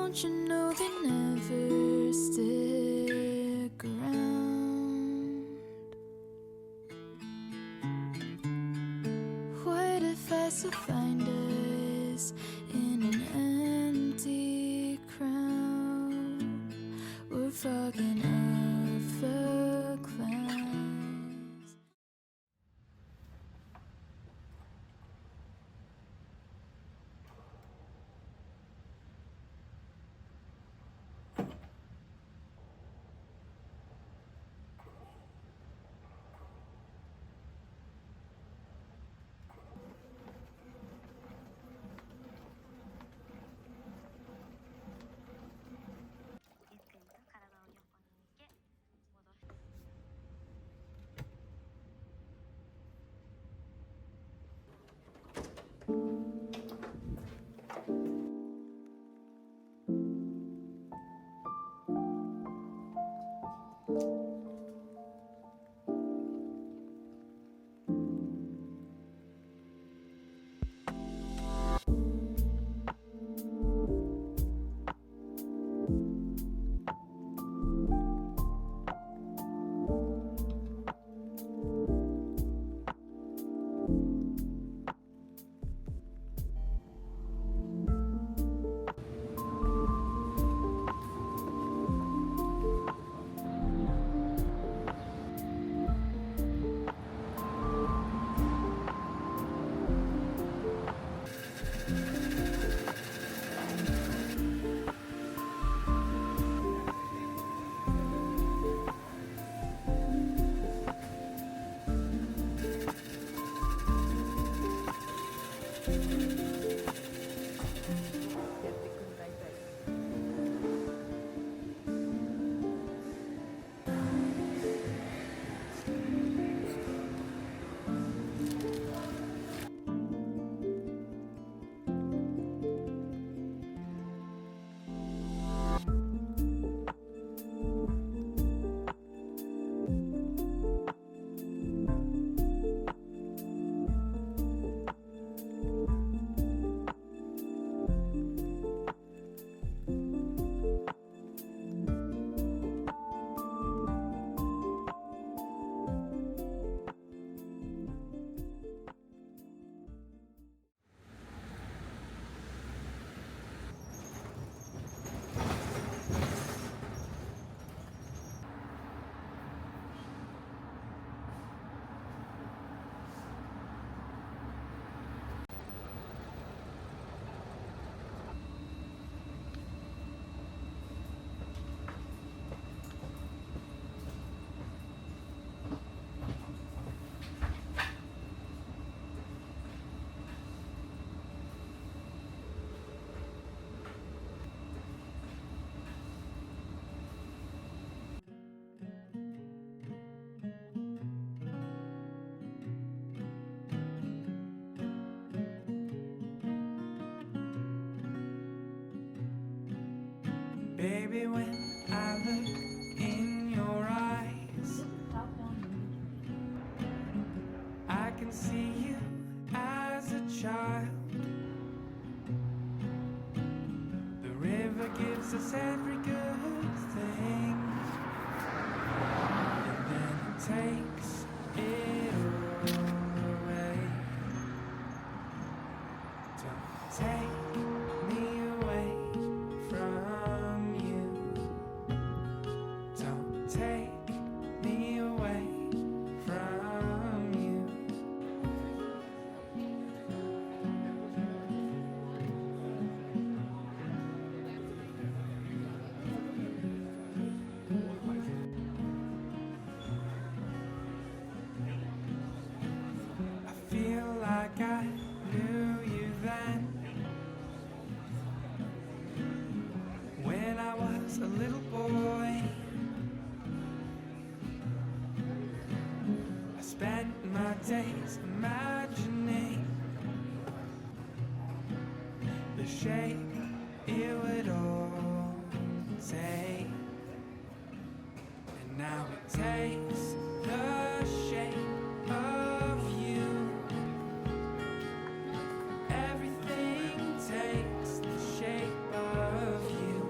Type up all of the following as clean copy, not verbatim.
Don't you know they never stick around? What if I still find us in an empty crowd? We're fogging up the clouds. Baby, when I look in your eyes, I can see you as a child. The river gives us every good thing, and then it takes it all away. Don't take me away from you. Don't take me away from you. I feel like I knew you then, when I was a little boy. I spent my days imagining the shape it would all take, and now it takes the shape of you. Everything takes the shape of you.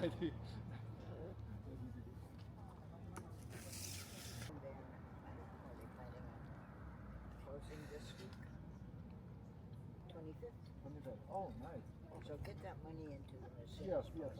Closing this week, 25th. Oh, nice. So get that money into the museum. Yes, yes.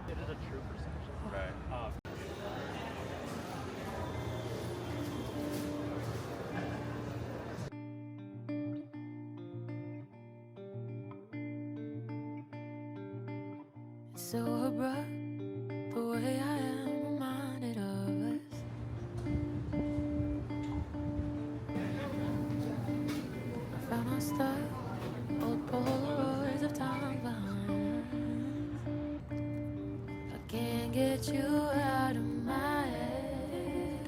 It is a true perception. Right. It's so abrupt, the way I am reminded of us. I found our stuff, old Polaroids of time behind us. I can't get you out of my head.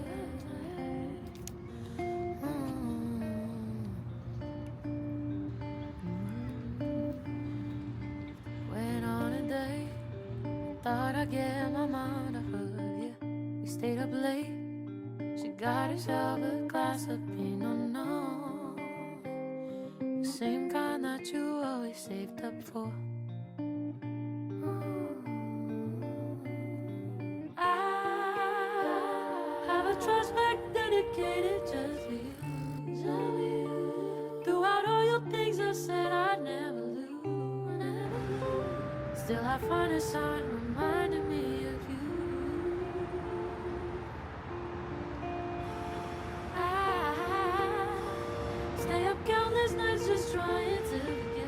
Went on a date, thought I'd get my mind off of you. We stayed up late, she got herself a glass of Pinot Noir, the same kind that you always saved up for. I have a trust back dedicated just to you. Throughout all your things I said I'd never lose. Still I find a sign reminding me of you. I stay up countless nights just trying to forget.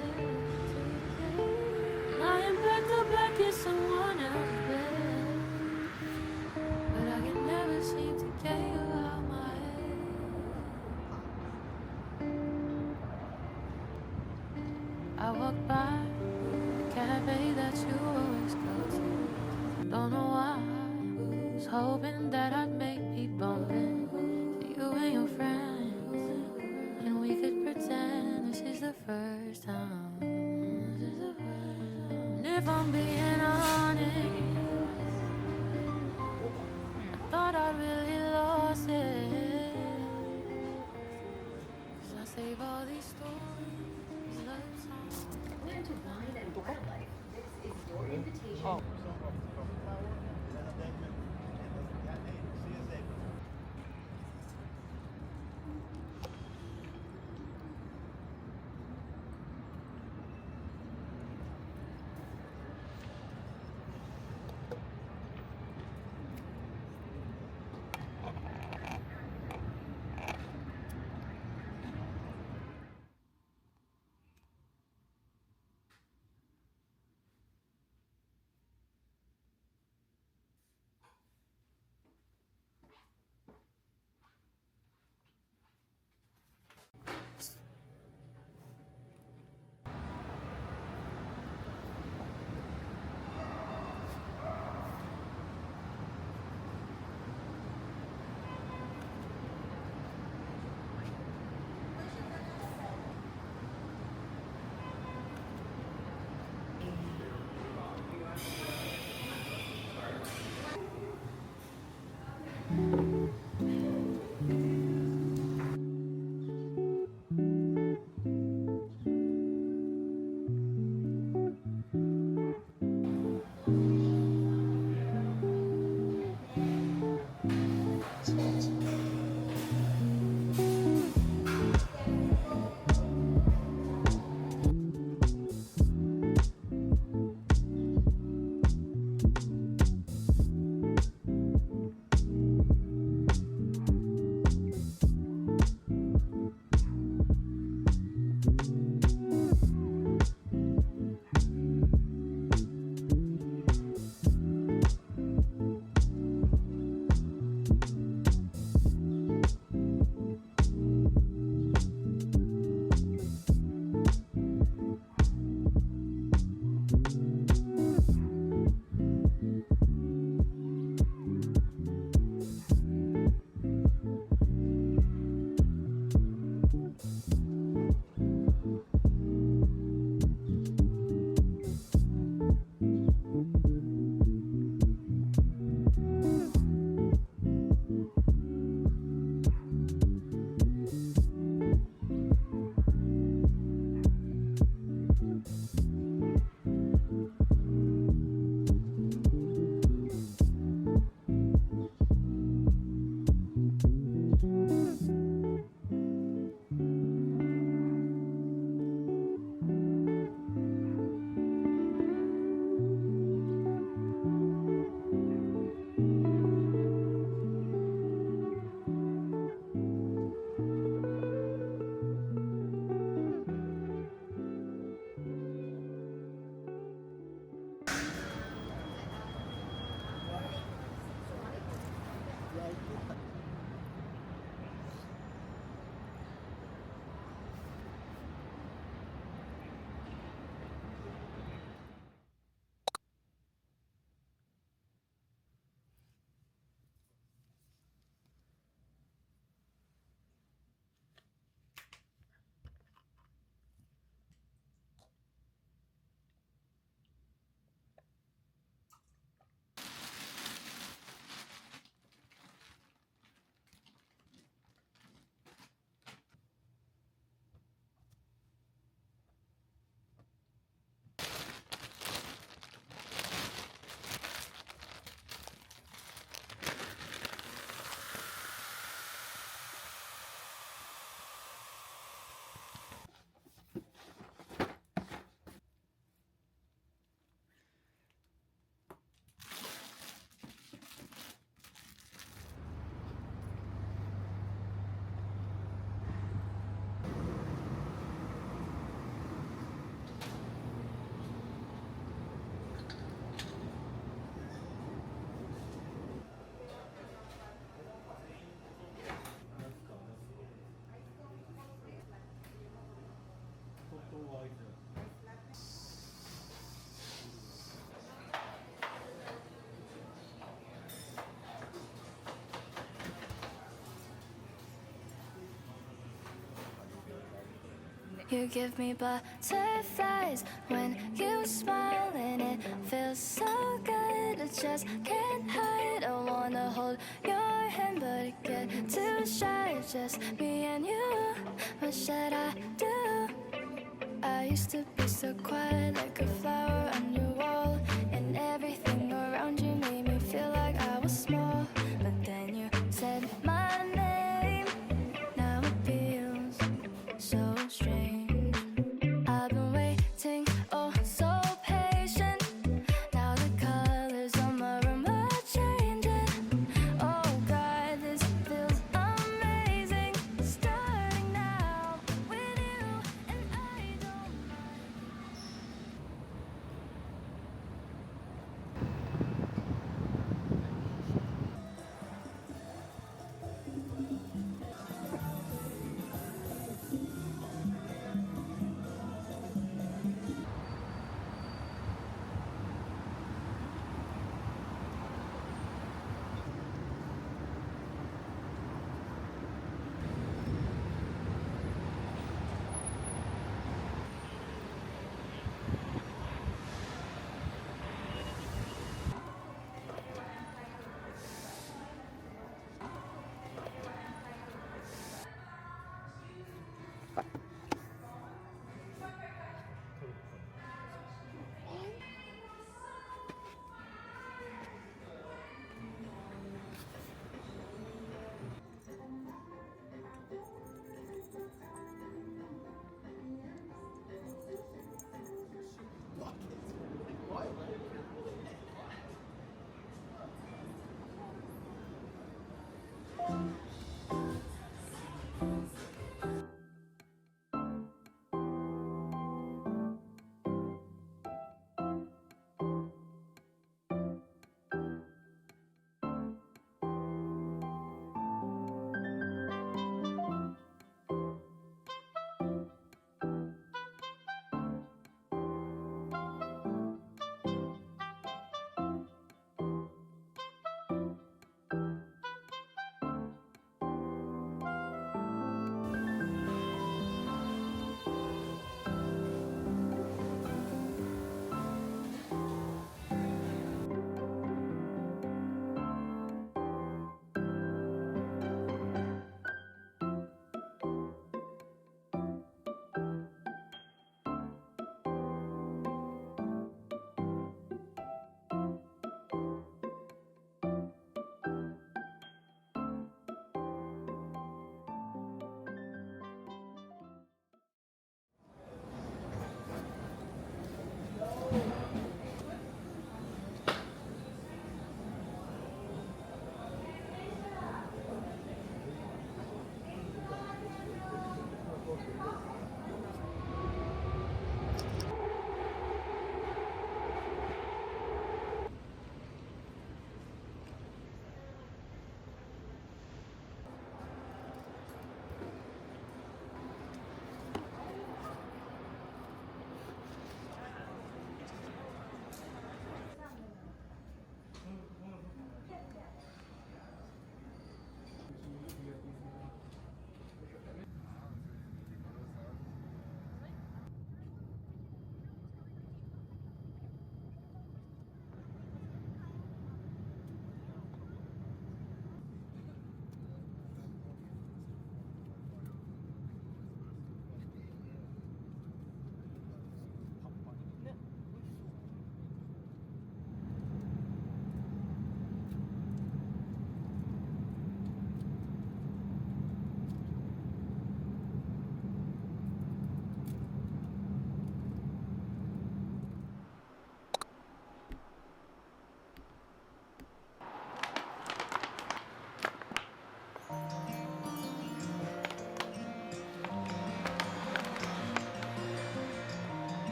Lying back to back in someone else's bed, but I can never seem to get you out my head. I walk by the cafe that you always go to. Don't know why, was hoping that I'd make me bump into you and your friends, and we could pretend this is the first time. if I'm being honest. I thought I really lost it. 'Cause I save all these stories, love songs. Welcome to Wine and Wildlife. This is your invitation. Oh. You give me butterflies when you smile, and it feels so good. I just can't hide. I wanna hold your hand, but it get too shy. Just me and you. What should I do? I used to be so quiet, like a flower on your